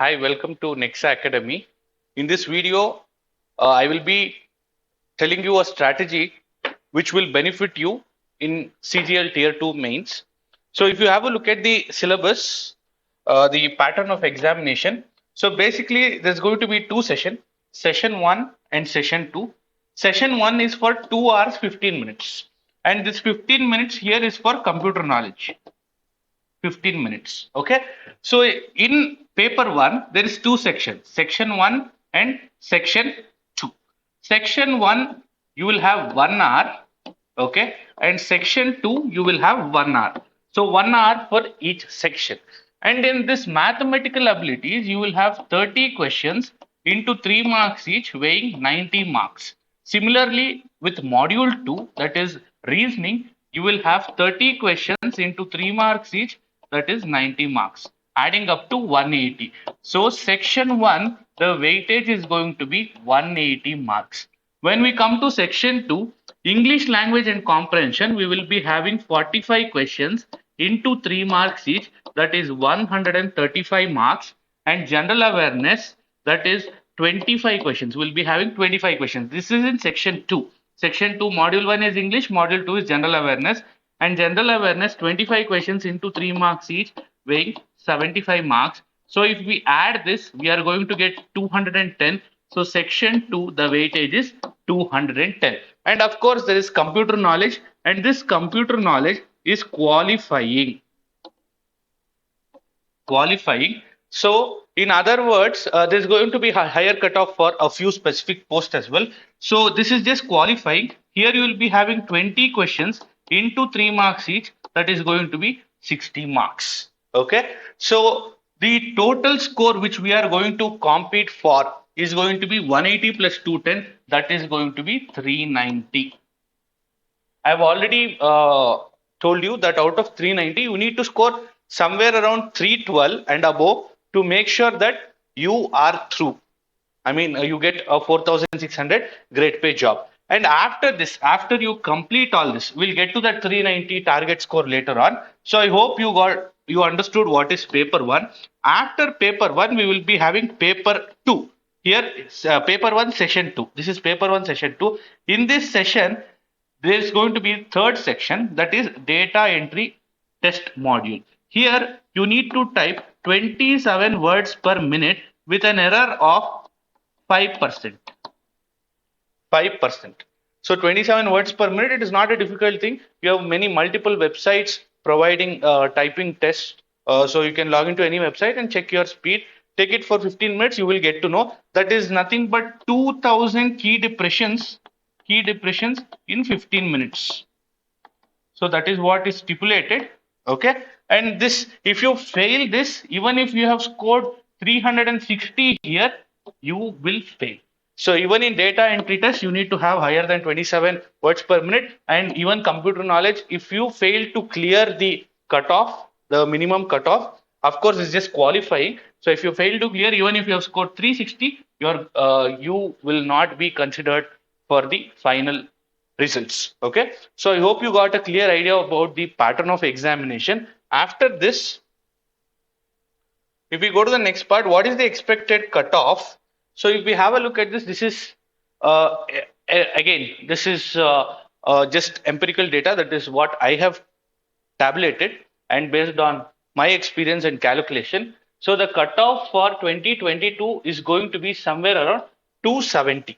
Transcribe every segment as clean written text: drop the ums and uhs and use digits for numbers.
Hi, welcome to Nexa Academy. In this video, I will be telling you a strategy which will benefit you in CGL Tier 2 mains. So, if you have a look at the syllabus, the pattern of examination, so basically there's going to be two sessions, session 1 and session 2. Session 1 is for 2 hours 15 minutes, and this 15 minutes here is for computer knowledge. 15 minutes. Okay. So in paper 1, there is two sections, section 1 and section 2. Section 1, you will have 1 hour. Okay. And section 2, you will have 1 hour. So 1 hour for each section. And in this mathematical abilities, you will have 30 questions into 3 marks each, weighing 90 marks. Similarly, with module 2, that is reasoning, you will have 30 questions into 3 marks each, that is 90 marks, adding up to 180. So section 1, the weightage is going to be 180 marks. When we come to section 2, English language and comprehension, we will be having 45 questions into 3 marks each, that is 135 marks, and general awareness, that is 25 questions. We'll be having 25 questions. This is in section 2. Section 2, module 1 is English, module 2 is general awareness, and general awareness 25 questions into 3 marks each, weighing 75 marks. So if we add this, we are going to get 210. So section 2, the weightage is 210. And of course, there is computer knowledge, and this computer knowledge is qualifying. So in other words, there's going to be a higher cutoff for a few specific posts as well. So this is just qualifying. Here you will be having 20 questions into 3 marks each. That is going to be 60 marks. Okay. So the total score which we are going to compete for is going to be 180 plus 210. That is going to be 390. I've already told you that out of 390, you need to score somewhere around 312 and above to make sure that you are through. I mean, you get a 4,600 great pay job. And after this, after you complete all this, we'll get to that 390 target score later on. So I hope you understood what is paper 1. After paper 1, we will be having paper 2. Here, paper 1, session 2. This is paper 1, session 2. In this session, there is going to be third section, that is data entry test module. Here you need to type 27 words per minute with an error of 5%. 5%. So 27 words per minute, it is not a difficult thing. You have many multiple websites providing typing tests. So you can log into any website and check your speed. Take it for 15 minutes, you will get to know. That is nothing but 2000 key depressions in 15 minutes. So that is what is stipulated. Okay. And this, if you fail this, even if you have scored 360 here, you will fail. So even in data entry test, you need to have higher than 27 words per minute. And even computer knowledge, if you fail to clear the cutoff, the minimum cutoff, of course, it's just qualifying. So if you fail to clear, even if you have scored 360, you will not be considered for the final results. Okay. So I hope you got a clear idea about the pattern of examination. After this, if we go to the next part, what is the expected cutoff? So if we have a look at this, this is again, this is just empirical data. That is what I have tabulated and based on my experience and calculation. So the cutoff for 2022 is going to be somewhere around 270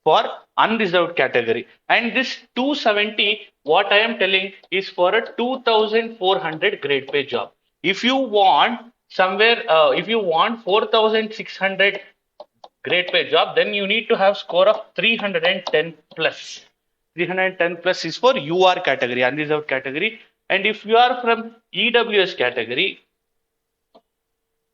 for unreserved category. And this 270, what I am telling is for a 2,400 grade pay job. If you want somewhere, if you want 4,600 grade pay job, then you need to have score of 310 plus. 310 plus is for UR category, unreserved category. And if you are from EWS category,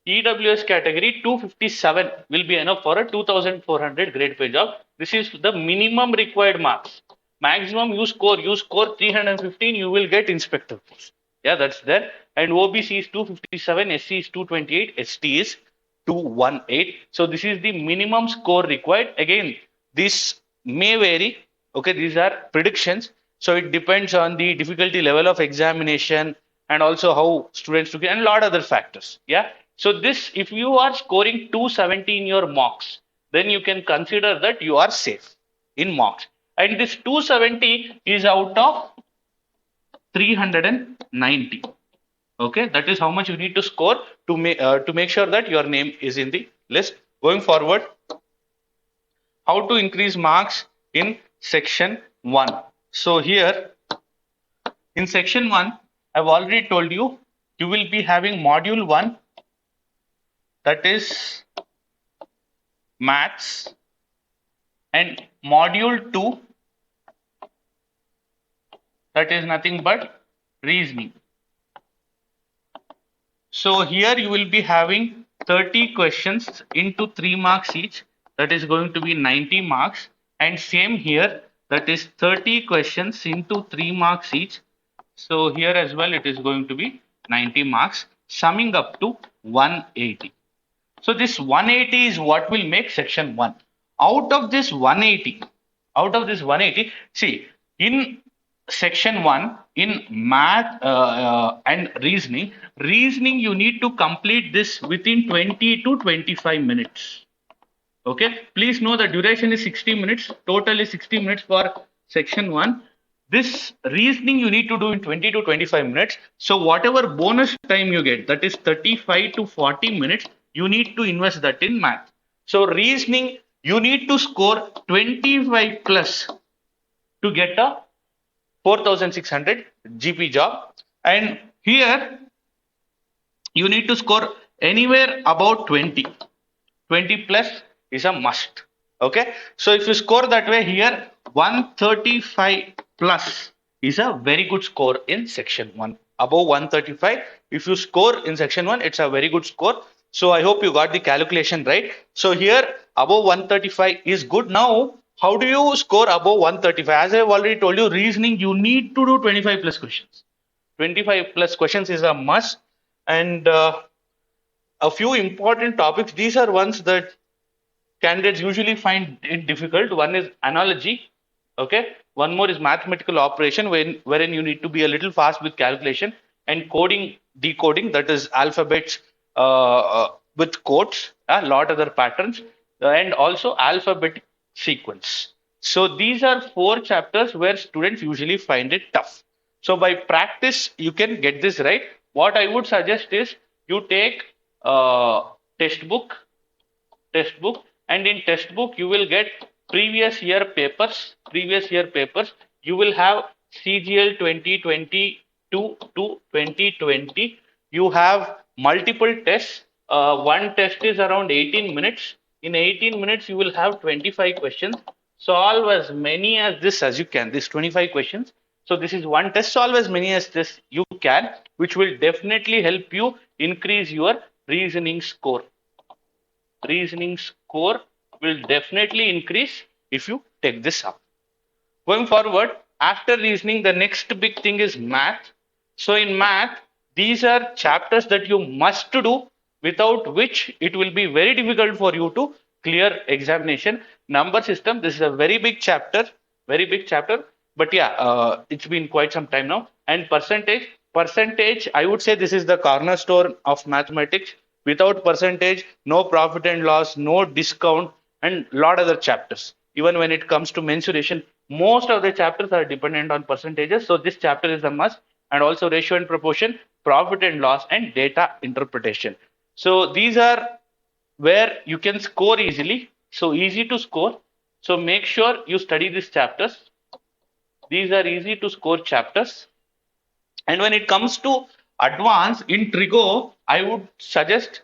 257 will be enough for a 2,400 grade pay job. This is the minimum required marks. Maximum you score 315, you will get inspector post. Yeah, that's there. And OBC is 257, SC is 228, ST is 218. So this is the minimum score required. Again, this may vary. Okay, these are predictions. So it depends on the difficulty level of examination and also how students do it and a lot of other factors. Yeah. So this, if you are scoring 270 in your mocks, then you can consider that you are safe in mocks. And this 270 is out of 390. Okay, that is how much you need to score to make sure that your name is in the list. Going forward, how to increase marks in section 1. So here in section 1, I've already told you, you will be having module 1, that is maths, and module 2, that is nothing but reasoning. So here you will be having 30 questions into 3 marks each, that is going to be 90 marks, and same here, that is 30 questions into 3 marks each. So here as well it is going to be 90 marks, summing up to 180. So this 180 is what will make section 1. Out of this 180, see, in section 1, in math and reasoning you need to complete this within 20 to 25 minutes. Okay, please know the duration is 60 minutes, total is 60 minutes for section 1. This reasoning you need to do in 20 to 25 minutes. So whatever bonus time you get, that is 35 to 40 minutes, you need to invest that in math. So reasoning, you need to score 25 plus to get a 4600 GP job. And here you need to score anywhere about 20. 20 plus is a must. Okay, so if you score that way here, 135 plus is a very good score in section 1. Above 135, if you score in section 1, it's a very good score. So I hope you got the calculation right. So here above 135 is good. Now how do you score above 135? As I have already told you, reasoning you need to do 25 plus questions. 25 plus questions is a must. And a few important topics, these are ones that candidates usually find it difficult. One is analogy. Okay, one more is mathematical operation, wherein you need to be a little fast with calculation, and coding, decoding, that is alphabets with codes, a lot other patterns, and also alphabetic sequence. So these are 4 chapters where students usually find it tough. So by practice you can get this right. What I would suggest is you take textbook textbook and in textbook you will get previous year papers. You will have CGL 2022 to 2020. You have multiple tests. One test is around 18 minutes. In 18 minutes you will have 25 questions. Solve as many as this as you can, this 25 questions. So this is one test. Solve as many as this you can, which will definitely help you increase your reasoning score. Reasoning score will definitely increase if you take this up. Going forward, after reasoning, the next big thing is math. So in math, these are chapters that you must do, without which it will be very difficult for you to clear examination. Number system, this is a very big chapter, very big chapter. But yeah, it's been quite some time now. And percentage, I would say this is the cornerstone of mathematics. Without percentage, no profit and loss, no discount, and lot other chapters. Even when it comes to mensuration, most of the chapters are dependent on percentages. So this chapter is a must, and also ratio and proportion, profit and loss, and data interpretation. So these are where you can score easily. So easy to score. So make sure you study these chapters. These are easy to score chapters. And when it comes to advance in Trigo, I would suggest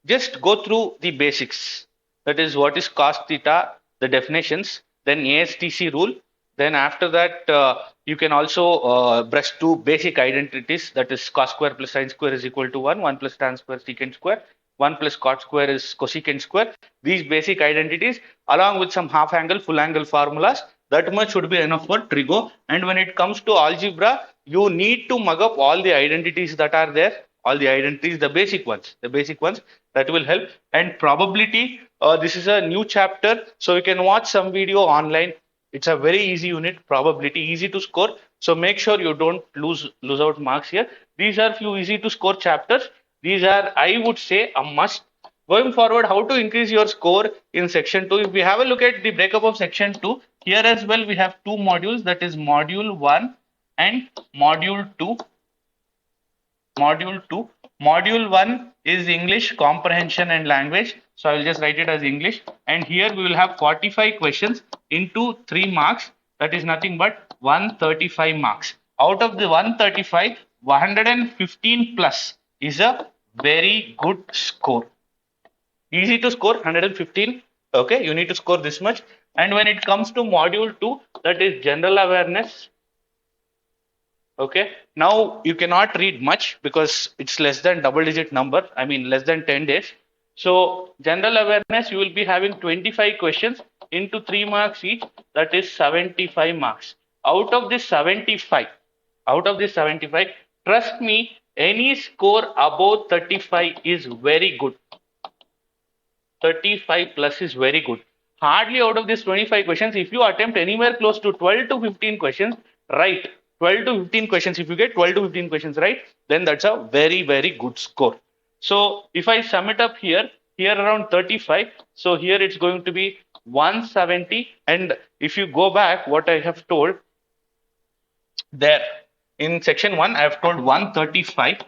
just go through the basics. That is, what is cos theta, the definitions, then ASTC rule. Then after that, you can also brush through basic identities. That is, cos square plus sin square is equal to 1, 1 plus tan square secant square, 1 plus cot square is cosecant square. These basic identities, along with some half angle, full angle formulas, that much should be enough for Trigo. And when it comes to algebra, you need to mug up all the identities that are there, all the identities, the basic ones that will help. And probability, this is a new chapter, so you can watch some video online. It's a very easy unit, probability, easy to score. So make sure you don't lose out marks here. These are few easy to score chapters. These are, I would say, a must. Going forward, how to increase your score in section 2? If we have a look at the breakup of section 2, here as well we have two modules, that is module 1 and module 2. Module 2. Module 1 is English comprehension and language. So I will just write it as English. And here we will have 45 questions into 3 marks. That is nothing but 135 marks. Out of the 135, 115 plus is a very good score. Easy to score 115. Okay, you need to score this much. And when it comes to module 2, that is general awareness. Okay, now you cannot read much because it's less than double digit number, I mean less than 10 days. So general awareness, you will be having 25 questions into 3 marks each, that is 75 marks. Out of this 75, trust me, any score above 35 is very good. 35 plus is very good. Hardly out of these 25 questions, if you attempt anywhere close to 12 to 15 questions, right? 12 to 15 questions, if you get 12 to 15 questions right, then that's a very, very good score. So if I sum it up here, around 35, so here it's going to be 170. And if you go back, what I have told there in section 1, I have told 135,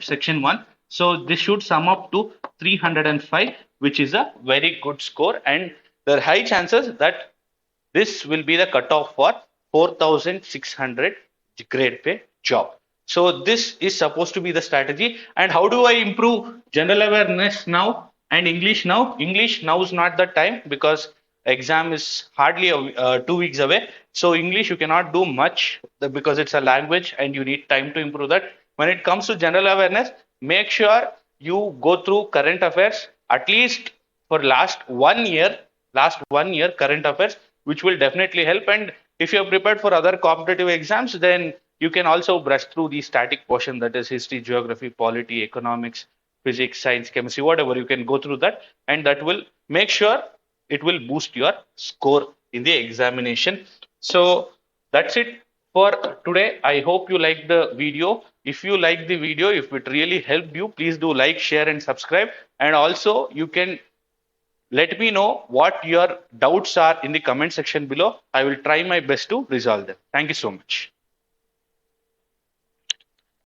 section 1. So this should sum up to 305, which is a very good score, and there are high chances that this will be the cutoff for 4,600 grade pay job. So this is supposed to be the strategy. And how do I improve general awareness now and English now? English now is not the time because exam is hardly 2 weeks away. So English you cannot do much because it's a language and you need time to improve that. When it comes to general awareness, make sure you go through current affairs at least for last 1 year current affairs, which will definitely help. And if you are prepared for other competitive exams, then you can also brush through the static portion, that is history, geography, polity, economics, physics, science, chemistry, whatever. You can go through that, and that will make sure it will boost your score in the examination. So that's it for today. I hope you like the video. If you like the video, if it really helped you, please do like, share, and subscribe. And also, you can let me know what your doubts are in the comment section below. I will try my best to resolve them. Thank you so much.